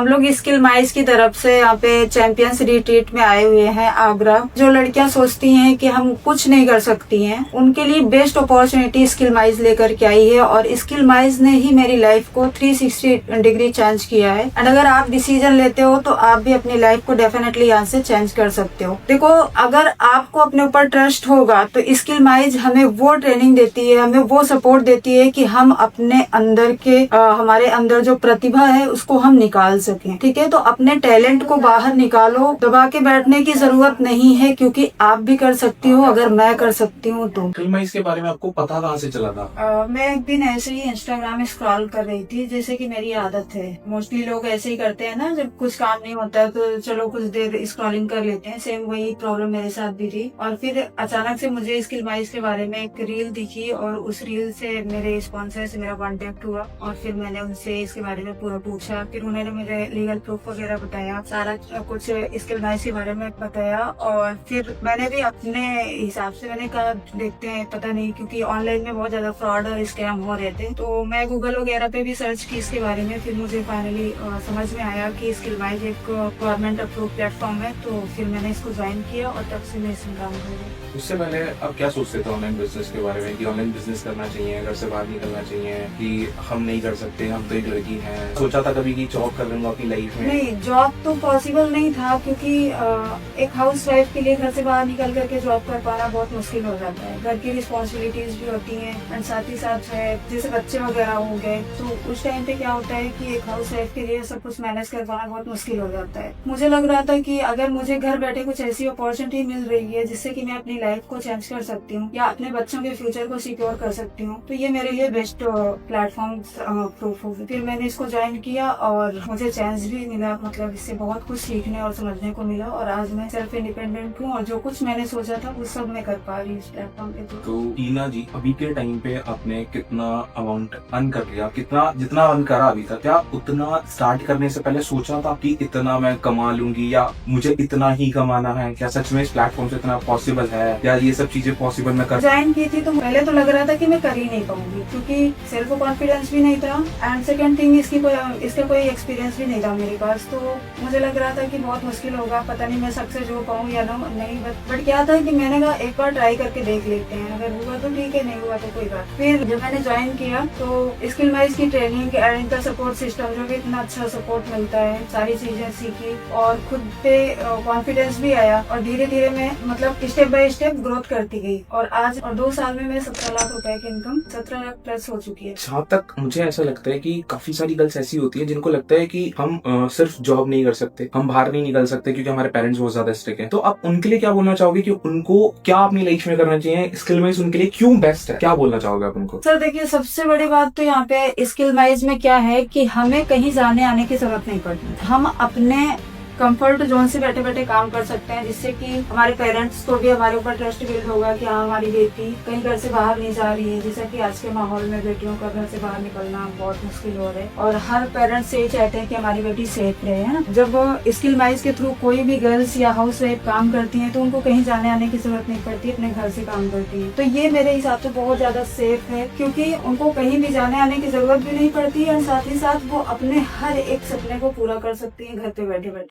हम लोग skill mine's की तरफ से यहाँ पे चैंपियंस रिट्रीट में आए हुए हैं आगरा। जो लड़कियां सोचती हैं कि हम कुछ नहीं कर सकती हैं, उनके लिए बेस्ट अपॉर्चुनिटी स्किल माइज लेकर के आई है और स्किल माइज ने ही मेरी लाइफ को 360 डिग्री चेंज किया है। एंड अगर आप डिसीजन लेते हो तो आप भी अपनी लाइफ को डेफिनेटली यहाँ से चेंज कर सकते हो। देखो, अगर आपको अपने ऊपर ट्रस्ट होगा तो स्किल माइज हमें वो ट्रेनिंग देती है, हमें वो सपोर्ट देती है कि हम अपने अंदर के हमारे अंदर जो प्रतिभा है उसको हम निकाल सकें। ठीक है, तो अपने टैलेंट को बाहर निकालो, दबा के बैठने की जरूरत नहीं है, क्योंकि आप भी कर सकती हो अगर मैं कर सकती हूँ तो। स्किल माइज के बारे में आपको पता कहाँ से चला था? मैं एक दिन ऐसे ही इंस्टाग्राम में स्क्रॉल कर रही थी, जैसे कि मेरी आदत है। मोस्टली लोग ऐसे ही करते हैं ना, जब कुछ काम नहीं होता तो चलो कुछ देर स्क्रॉलिंग कर लेते हैं। सेम वही प्रॉब्लम मेरे साथ भी थी। और फिर अचानक से मुझे स्किल माइज के बारे में एक रील दिखी और उस रील से मेरे स्पॉन्सर से मेरा कॉन्टेक्ट हुआ और फिर मैंने उनसे इसके बारे में पूरा पूछा। फिर उन्होंने मुझे लीगल प्रूफ वगैरह बताया, सारा कुछ स्किल माइज के बारे में बताया। और फिर मैंने भी अपने हिसाब से मैंने कहा देखते हैं, पता नहीं, क्योंकि ऑनलाइन में बहुत ज्यादा फ्रॉड और स्कैम हो रहे थे। तो मैं गूगल वगैरह पे भी सर्च की इसके बारे में। फिर मुझे फाइनली समझ में आया कि स्किल माइज एक गवर्नमेंट अप्रूव प्लेटफॉर्म है। तो फिर मैंने इसको ज्वाइन किया और तब से मैं इसमें काम कर रही हूँ। उससे पहले आप क्या सोचते थे ऑनलाइन बिजनेस के बारे में, कि ऑनलाइन बिजनेस करना चाहिए, घर से बाहर निकलना चाहिए, कि हम नहीं कर सकते, हम तो एक लड़की हैं? सोचा था कभी कि जॉब कर लूंगा अपनी लाइफ में? नहीं, जॉब तो पॉसिबल नहीं था, क्योंकि एक हाउस वाइफ के लिए घर से बाहर निकल करके जॉब कर पाना बहुत मुश्किल हो जाता है। घर की रिस्पॉन्सिबिलिटीज भी होती हैं एंड साथ ही साथ है जैसे बच्चे वगैरह हो गए, तो उस टाइम पे क्या होता है कि एक हाउस वाइफ के लिए सब कुछ मैनेज कर पाना बहुत मुश्किल हो जाता है। मुझे लग रहा था कि अगर मुझे घर बैठे कुछ ऐसी अपॉर्चुनिटी मिल रही है जिससे कि मैं अपनी लाइफ को चेंज कर सकती हूँ या अपने बच्चों के फ्यूचर को सिक्योर कर सकती हूँ, तो ये मेरे लिए बेस्ट प्लेटफॉर्म प्रूफ होगा। फिर मैंने इसको ज्वाइन किया और मुझे चेंज भी मिला, मतलब इससे बहुत कुछ सीखने और समझने को मिला। और आज मैं सेल्फ इंडिपेंडेंट हूँ और जो कुछ मैंने सोचा था वो सब मैं कर पा रही हूँ इस प्लेटफॉर्म पे। तो टीना जी, अभी के टाइम पे आपने कितना अमाउंट अर्न कर लिया? कितना जितना अर्न करा अभी तक, क्या उतना स्टार्ट करने से पहले सोचा था कि इतना मैं कमा लूंगी या मुझे इतना ही कमाना है? क्या सच में इस प्लेटफॉर्म से इतना पॉसिबल है या ये सब चीजें पॉसिबल मैं कर? ज्वाइन की थी तो पहले तो लग रहा था कि मैं कर ही नहीं पाऊंगी, क्योंकि सेल्फ कॉन्फिडेंस भी नहीं था एंड सेकंड थिंग इसका कोई एक्सपीरियंस भी नहीं था मेरे पास। तो मुझे लग रहा था कि बहुत मुश्किल होगा, पता नहीं मैं सक्सेस हो पाऊँ या नहीं। बट क्या था कि मैंने कहा एक बार ट्राई करके देख लेते हैं, अगर हुआ तो ठीक है, नहीं हुआ तो कोई बात। फिर जब मैंने ज्वाइन किया तो स्किल माइज की ट्रेनिंग एंड इनका सपोर्ट सिस्टम, जो भी इतना अच्छा सपोर्ट मिलता है, सारी चीजें सीखी और खुद पे कॉन्फिडेंस भी आया और धीरे धीरे मैं मतलब स्टेप बाय स्टेप ग्रोथ करती गई। और आज 2 साल में मैं 17 लाख रुपए की इनकम 17 लाख प्लस हो चुकी है। जहाँ तक मुझे ऐसा लगता है कि काफी सारी गर्ल्स ऐसी होती है जिनको लगता है कि हम सिर्फ जॉब नहीं कर सकते, हम बाहर नहीं निकल सकते क्योंकि हमारे पेरेंट्स बहुत ज्यादा स्ट्रिक्ट हैं। तो आप उनके लिए क्या बोलना चाहोगे कि उनको क्या अपनी लाइफ में करना चाहिए? स्किल माइज उनके लिए क्यों बेस्ट है? क्या बोलना चाहोगे आप उनको? सर देखिए, सबसे बड़ी बात तो यहाँ पे स्किल माइज में क्या है कि हमें कहीं जाने आने की जरूरत नहीं पड़ती। हम अपने कंफर्ट जोन से बैठे बैठे काम कर सकते हैं, जिससे कि हमारे पेरेंट्स को भी हमारे ऊपर ट्रस्ट बिल्ड होगा कि हाँ, हमारी बेटी कहीं घर से बाहर नहीं जा रही है। जैसा कि आज के माहौल में बेटियों का घर से बाहर निकलना बहुत मुश्किल हो रहा है और हर पेरेंट्स यही चाहते हैं कि हमारी बेटी सेफ रहे, है ना। जब स्किल माइज के थ्रू कोई भी गर्ल्स या हाउस वाइफ काम करती है तो उनको कहीं जाने आने की जरूरत नहीं पड़ती, अपने घर से काम करती है। तो ये मेरे हिसाब से बहुत ज्यादा सेफ है, क्योंकि उनको कहीं भी जाने आने की जरूरत भी नहीं पड़ती है और साथ ही साथ वो अपने हर एक सपने को पूरा कर सकती है घर पे बैठे बैठे।